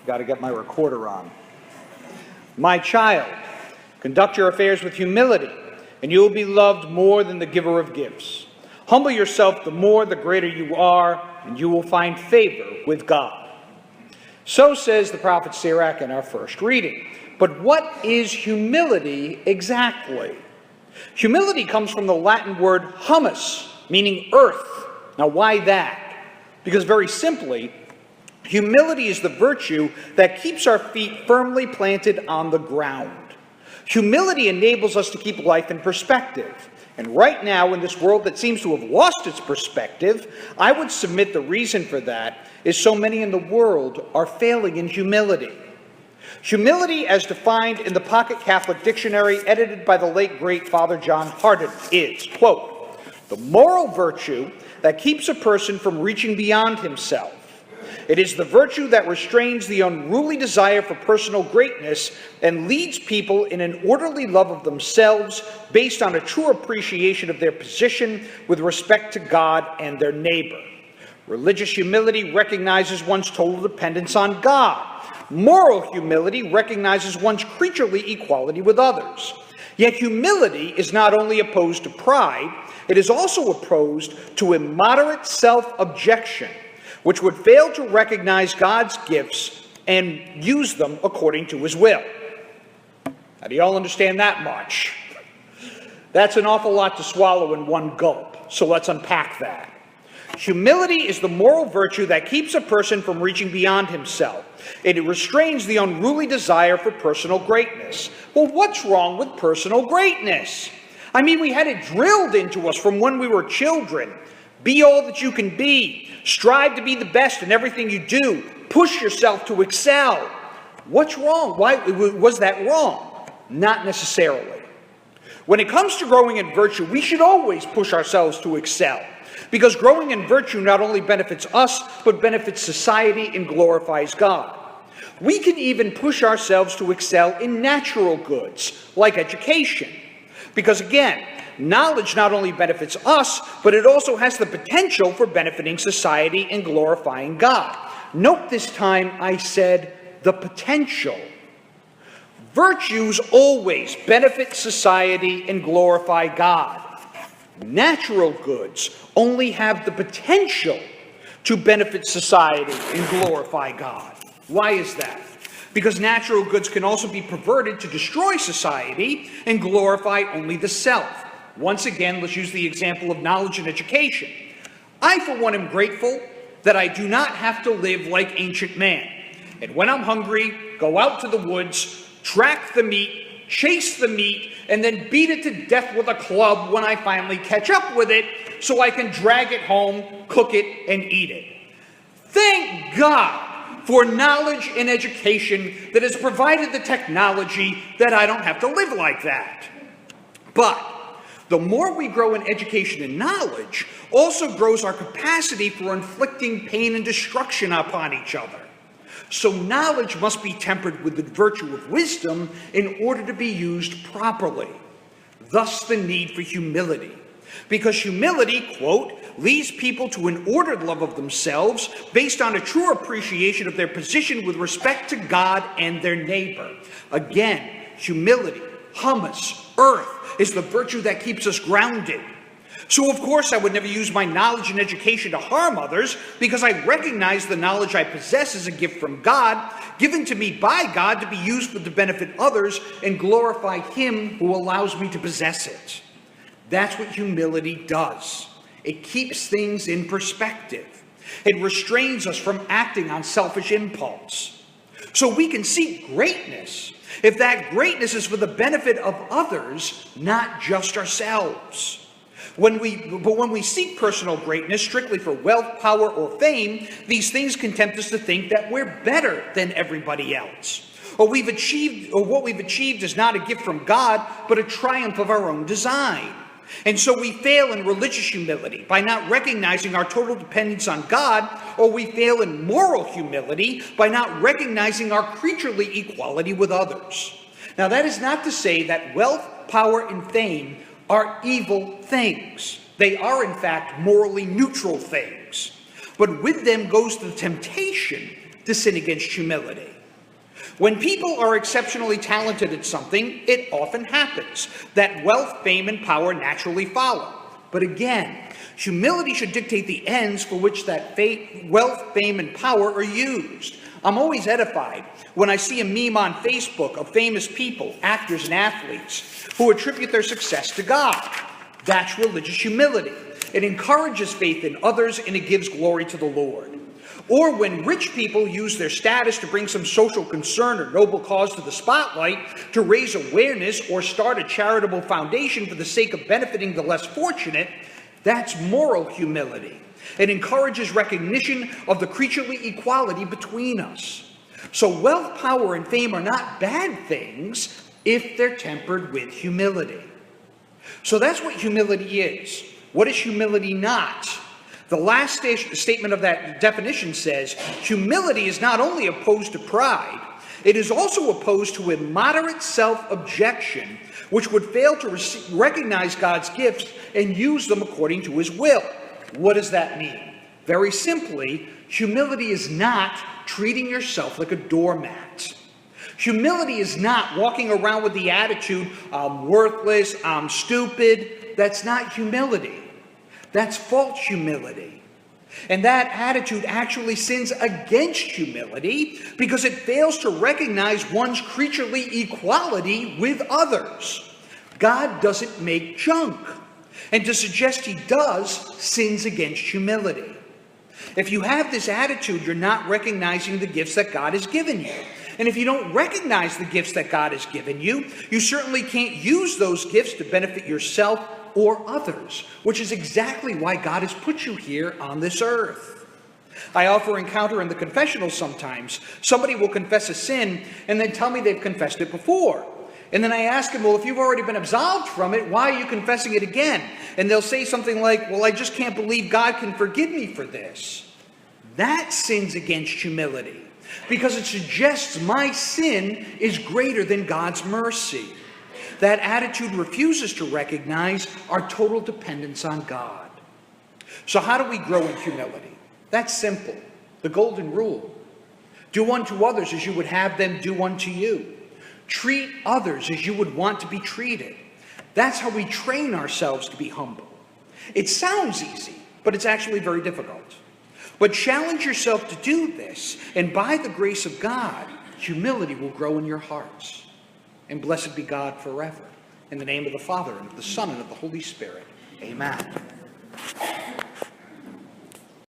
Got to get my recorder on. My child, conduct your affairs with humility, and you will be loved more than the giver of gifts. Humble yourself, the more the greater you are, and you will find favor with God. So says the prophet Sirach in our first reading. But what is humility exactly? Humility comes from the Latin word humus, meaning earth. Now, why that? Because very simply, humility is the virtue that keeps our feet firmly planted on the ground. Humility enables us to keep life in perspective. And right now, in this world that seems to have lost its perspective, I would submit the reason for that is so many in the world are failing in humility. Humility, as defined in the Pocket Catholic Dictionary edited by the late great Father John Hardon, is, quote, the moral virtue that keeps a person from reaching beyond himself. It is the virtue that restrains the unruly desire for personal greatness and leads people in an orderly love of themselves based on a true appreciation of their position with respect to God and their neighbor. Religious humility recognizes one's total dependence on God. Moral humility recognizes one's creaturely equality with others. Yet humility is not only opposed to pride, it is also opposed to immoderate self-objection, which would fail to recognize God's gifts and use them according to his will. Now, do you all understand that much? That's an awful lot to swallow in one gulp, so let's unpack that. Humility is the moral virtue that keeps a person from reaching beyond himself. It restrains the unruly desire for personal greatness. Well, what's wrong with personal greatness? I mean, we had it drilled into us from when we were children. Be all that you can be. Strive to be the best in everything you do. Push yourself to excel. What's wrong? Why was that wrong? Not necessarily. When it comes to growing in virtue, we should always push ourselves to excel. Because growing in virtue not only benefits us, but benefits society and glorifies God. We can even push ourselves to excel in natural goods, like education. Because again, knowledge not only benefits us, but it also has the potential for benefiting society and glorifying God. Note this time I said the potential. Virtues always benefit society and glorify God. Natural goods only have the potential to benefit society and glorify God. Why is that? Because natural goods can also be perverted to destroy society and glorify only the self. Once again, let's use the example of knowledge and education. I, for one, am grateful that I do not have to live like ancient man. And when I'm hungry, go out to the woods, track the meat, chase the meat, and then beat it to death with a club when I finally catch up with it so I can drag it home, cook it, and eat it. Thank God for knowledge and education that has provided the technology that I don't have to live like that. But the more we grow in education and knowledge, also grows our capacity for inflicting pain and destruction upon each other. So knowledge must be tempered with the virtue of wisdom in order to be used properly. Thus the need for humility. Because humility, quote, leads people to an ordered love of themselves based on a true appreciation of their position with respect to God and their neighbor. Again, humility, humus, earth, is the virtue that keeps us grounded. So of course I would never use my knowledge and education to harm others because I recognize the knowledge I possess as a gift from God, given to me by God to be used to benefit others and glorify Him who allows me to possess it. That's what humility does. It keeps things in perspective. It restrains us from acting on selfish impulse. So we can seek greatness if that greatness is for the benefit of others, not just ourselves. When we seek personal greatness strictly for wealth, power, or fame, these things can tempt us to think that we're better than everybody else. Or what we've achieved is not a gift from God, but a triumph of our own design. And so we fail in religious humility by not recognizing our total dependence on God, or we fail in moral humility by not recognizing our creaturely equality with others. Now, that is not to say that wealth, power, and fame are evil things. They are, in fact, morally neutral things. But with them goes the temptation to sin against humility. When people are exceptionally talented at something, it often happens that wealth, fame, and power naturally follow. But again, humility should dictate the ends for which that wealth, fame, and power are used. I'm always edified when I see a meme on Facebook of famous people, actors and athletes, who attribute their success to God. That's religious humility. It encourages faith in others and it gives glory to the Lord. Or when rich people use their status to bring some social concern or noble cause to the spotlight, to raise awareness or start a charitable foundation for the sake of benefiting the less fortunate, that's moral humility. It encourages recognition of the creaturely equality between us. So wealth, power, and fame are not bad things if they're tempered with humility. So that's what humility is. What is humility not? The last statement of that definition says, humility is not only opposed to pride, it is also opposed to immoderate self-objection, which would fail to recognize God's gifts and use them according to his will. What does that mean? Very simply, humility is not treating yourself like a doormat. Humility is not walking around with the attitude, I'm worthless, I'm stupid. That's not humility. That's false humility. And that attitude actually sins against humility because it fails to recognize one's creaturely equality with others. God doesn't make junk. And to suggest he does sins against humility. If you have this attitude, you're not recognizing the gifts that God has given you. And if you don't recognize the gifts that God has given you, you certainly can't use those gifts to benefit yourself or others, which is exactly why God has put you here on this earth. I often encounter in the confessional sometimes, somebody will confess a sin and then tell me they've confessed it before. And then I ask them, well, if you've already been absolved from it, why are you confessing it again? And they'll say something like, well, I just can't believe God can forgive me for this. That sins against humility because it suggests my sin is greater than God's mercy. That attitude refuses to recognize our total dependence on God. So how do we grow in humility? That's simple. The golden rule. Do unto others as you would have them do unto you. Treat others as you would want to be treated. That's how we train ourselves to be humble. It sounds easy, but it's actually very difficult. But challenge yourself to do this, and by the grace of God, humility will grow in your hearts. And blessed be God forever. In the name of the Father, and of the Son, and of the Holy Spirit. Amen.